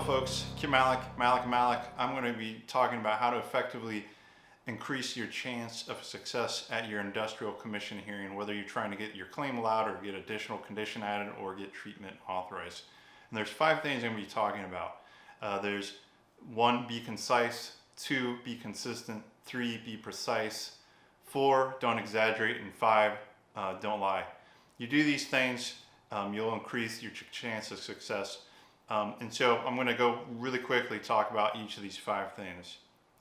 folks, Malek. I'm going to be talking about how to effectively increase your chance of success at your industrial commission hearing, whether you're trying to get your claim allowed or get additional condition added or get treatment authorized. And there's 5 things I'm going to be talking about. There's 1, be concise. 2, be consistent. 3, be precise. 4, don't exaggerate. And 5, don't lie. You do these things, you'll increase your chance of success. And so I'm going to go really quickly talk about each of these 5 things.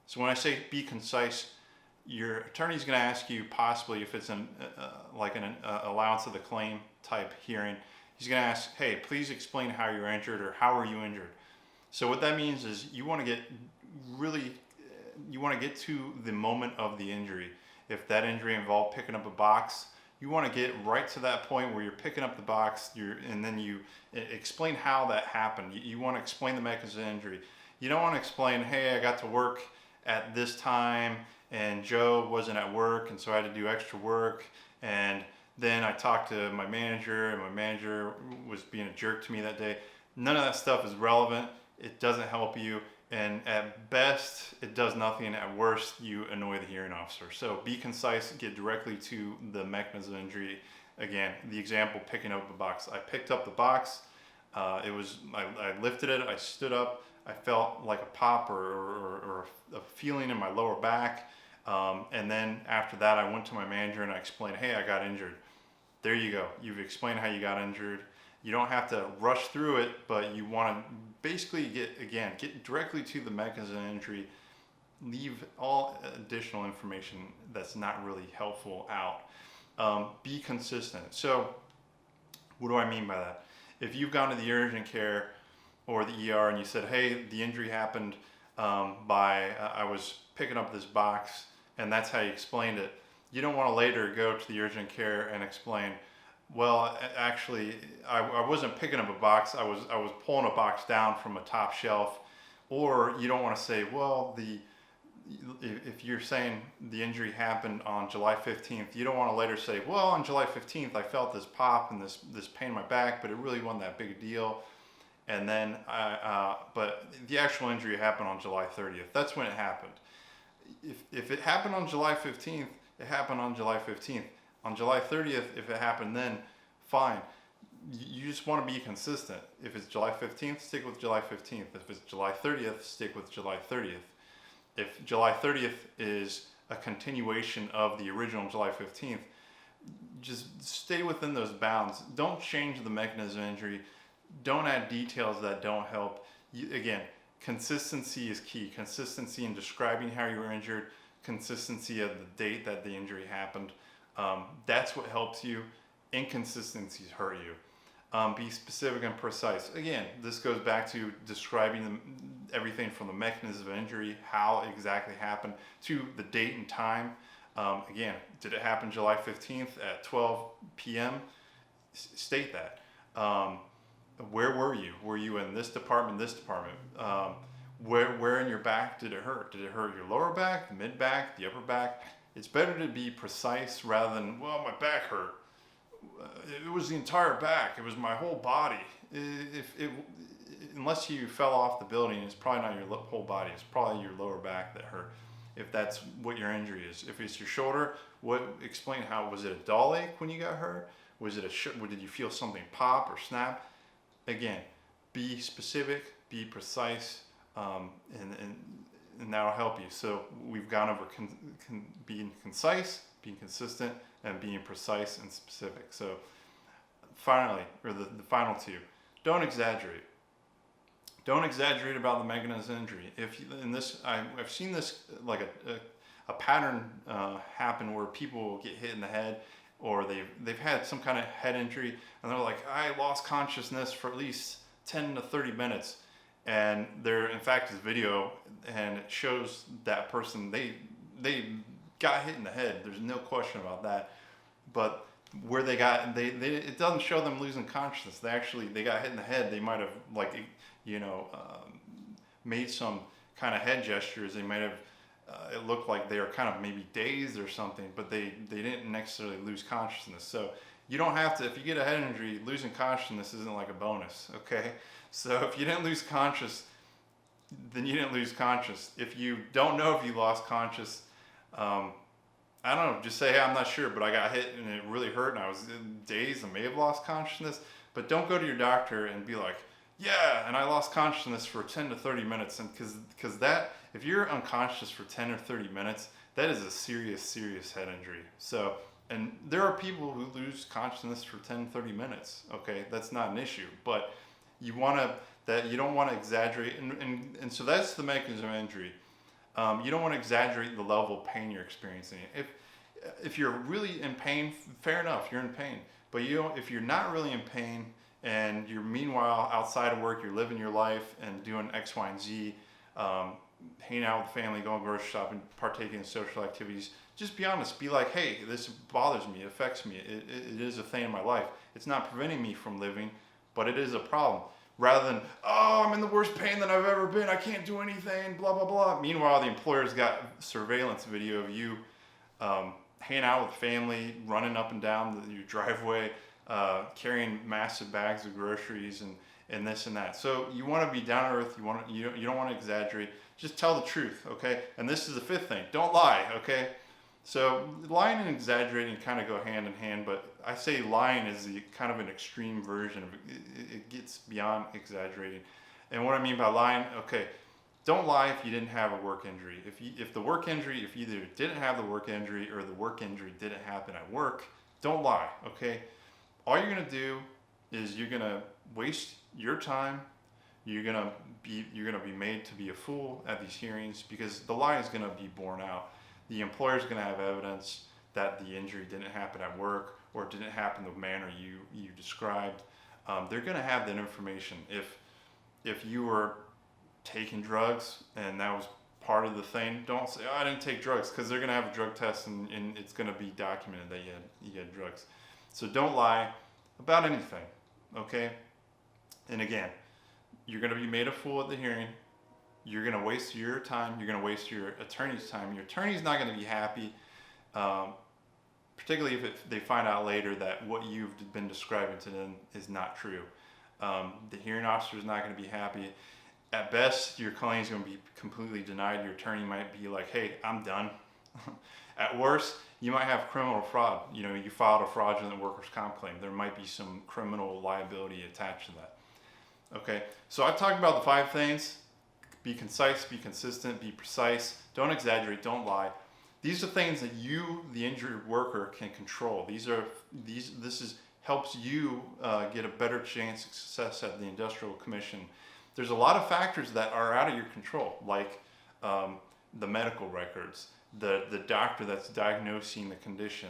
So when I say be concise, your attorney is going to ask you possibly if it's like an allowance of the claim type hearing. He's going to ask, hey, please explain how you're injured or how are you injured. So what that means is you want to get to the moment of the injury. If that injury involved picking up a box, you want to get right to that point where you're picking up the box, and then you explain how that happened. You want to explain the mechanism of injury. You don't want to explain, hey, I got to work at this time and Joe wasn't at work and so I had to do extra work, and then I talked to my manager and my manager was being a jerk to me that day. None of that stuff is relevant. It doesn't help you, and at best it does nothing. At worst you annoy the hearing officer. So be concise, get directly to the mechanism of injury. Again, the example, picking up a box. I picked up the box, I lifted it, I stood up, I felt like a pop or a feeling in my lower back, and then after that I went to my manager and I explained, hey, I got injured. There you go, you've explained how you got injured. You don't have to rush through it, but you want to basically get directly to the mechanism of injury. Leave all additional information that's not really helpful out. Be consistent. So what do I mean by that? If you've gone to the urgent care or the ER and you said, hey, the injury happened I was picking up this box, and that's how you explained it, you don't want to later go to the urgent care and explain, well, actually, I wasn't picking up a box. I was pulling a box down from a top shelf. Or you don't want to say, well, if you're saying the injury happened on July 15th, you don't want to later say, well, on July 15th, I felt this pop and this pain in my back, but it really wasn't that big a deal. And then, but the actual injury happened on July 30th. That's when it happened. If it happened on July 15th, it happened on July 15th. On July 30th, if it happened then, fine. You just want to be consistent. If it's July 15th, stick with July 15th. If it's July 30th, stick with July 30th. If July 30th is a continuation of the original July 15th, just stay within those bounds. Don't change the mechanism of injury. Don't add details that don't help. Again, consistency is key. Consistency in describing how you were injured, consistency of the date that the injury happened. That's what helps you. Inconsistencies hurt you. Be specific and precise. Again, this goes back to describing everything from the mechanism of injury, how exactly happened, to the date and time. Again, did it happen July 15th at 12 p.m.? State that. Where were you? Were you in this department, this department? Where in your back did it hurt? Did it hurt your lower back, the mid back, the upper back? It's better to be precise rather than, well, my back hurt. It was the entire back. It was my whole body. Unless you fell off the building, it's probably not your whole body. It's probably your lower back that hurt, if that's what your injury is. If it's your shoulder, explain how. Was it a dull ache when you got hurt? Was it did you feel something pop or snap? Again, be specific, be precise, and that'll help you. So we've gone over being concise, being consistent, and being precise and specific. So finally, or the final 2, don't exaggerate. Don't exaggerate about the mechanism of injury. I've seen this like a pattern happen where people will get hit in the head, or they've had some kind of head injury, and they're like, I lost consciousness for at least 10 to 30 minutes. And there, in fact, is video, and it shows that person, they got hit in the head. There's no question about that. But where it doesn't show them losing consciousness. They got hit in the head. They might have made some kind of head gestures. They might have, it looked like they were kind of maybe dazed or something, but they didn't necessarily lose consciousness. So you don't have to, if you get a head injury, losing consciousness isn't like a bonus, okay? So if you didn't lose consciousness, then you didn't lose conscious. If you don't know if you lost conscious, I don't know, just say, hey, I'm not sure, but I got hit and it really hurt and I was dazed and may have lost consciousness. But don't go to your doctor and be like, yeah, and I lost consciousness for 10 to 30 minutes. And because that, if you're unconscious for 10 or 30 minutes, that is a serious, serious head injury. So, and there are people who lose consciousness for 10, 30 minutes. Okay, that's not an issue, but you don't want to exaggerate. And so that's the mechanism of injury. You don't want to exaggerate the level of pain you're experiencing. If you're really in pain, fair enough, you're in pain. But if you're not really in pain and you're meanwhile outside of work, you're living your life and doing X, Y, and Z, hanging out with family, going grocery shopping, partaking in social activities, just be honest. Be like, hey, this bothers me, it affects me. It is a thing in my life. It's not preventing me from living, but it is a problem. Rather than, oh, I'm in the worst pain that I've ever been, I can't do anything, blah, blah, blah. Meanwhile, the employer's got surveillance video of you hanging out with family, running up and down your driveway, carrying massive bags of groceries and this and that. So you want to be down to earth, you don't want to exaggerate, just tell the truth, okay? And this is the fifth thing, don't lie, okay? So lying and exaggerating kind of go hand in hand, but I say lying is the kind of an extreme version of it. It gets beyond exaggerating. And what I mean by lying, okay, don't lie if you didn't have a work injury. If you either didn't have the work injury or the work injury didn't happen at work, don't lie, okay? All you're gonna do is you're gonna waste your time. You're gonna be made to be a fool at these hearings because the lie is gonna be borne out. The employer is going to have evidence that the injury didn't happen at work or didn't happen the manner you described. They're going to have that information. If you were taking drugs and that was part of the thing, don't say, oh, I didn't take drugs, because they're going to have a drug test and it's going to be documented that you had drugs. So don't lie about anything, okay? And again, you're going to be made a fool at the hearing. You're going to waste your time. You're going to waste your attorney's time. Your attorney's not going to be happy, particularly if they find out later that what you've been describing to them is not true. The hearing officer is not going to be happy. At best, your claim is going to be completely denied. Your attorney might be like, hey, I'm done. At worst, you might have criminal fraud. You filed a fraudulent workers' comp claim. There might be some criminal liability attached to that. Okay, so I've talked about the 5 things. Be concise, be consistent, be precise, don't exaggerate, don't lie. These are things that you, the injured worker, can control. This helps you get a better chance of success at the industrial commission. There's a lot of factors that are out of your control, like the medical records, the doctor that's diagnosing the condition,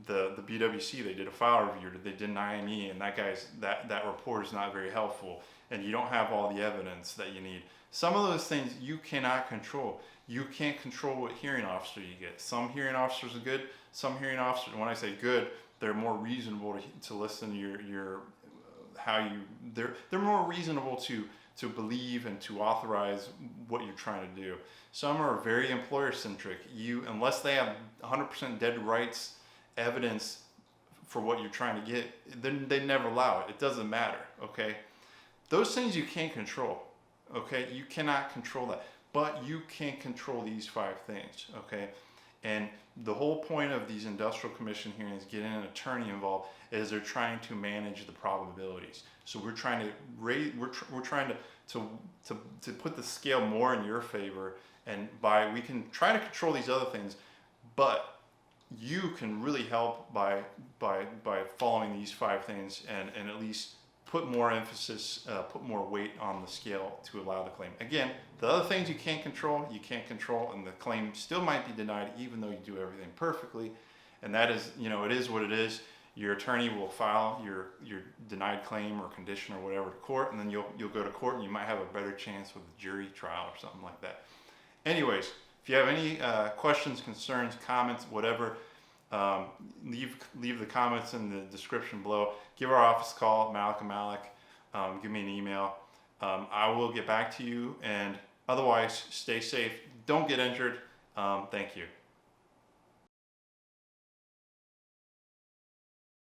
the BWC, they did a file review, they did an IME, and that report is not very helpful, and you don't have all the evidence that you need. Some of those things you cannot control. You can't control what hearing officer you get. Some hearing officers are good. Some hearing officers, when I say good, they're more reasonable to listen to they're more reasonable to believe and to authorize what you're trying to do. Some are very employer centric. Unless they have 100% dead rights evidence for what you're trying to get, then they never allow it. It doesn't matter, okay? Those things you can't control, okay? You cannot control that, but you can control these 5 things, okay? And the whole point of these industrial commission hearings, getting an attorney involved, is they're trying to manage the probabilities. So we're trying to we're trying to put the scale more in your favor, and we can try to control these other things, but you can really help by following these 5 things and at least put more emphasis, put more weight on the scale to allow the claim. Again, the other things you can't control, and the claim still might be denied even though you do everything perfectly. And that is, it is what it is. Your attorney will file your denied claim or condition or whatever to court, and then you'll go to court and you might have a better chance with a jury trial or something like that. Anyways, if you have any questions, concerns, comments, whatever, leave the comments in the description below. Give our office a call, Malek. Give me an email. I will get back to you, and otherwise, stay safe. Don't get injured. Thank you.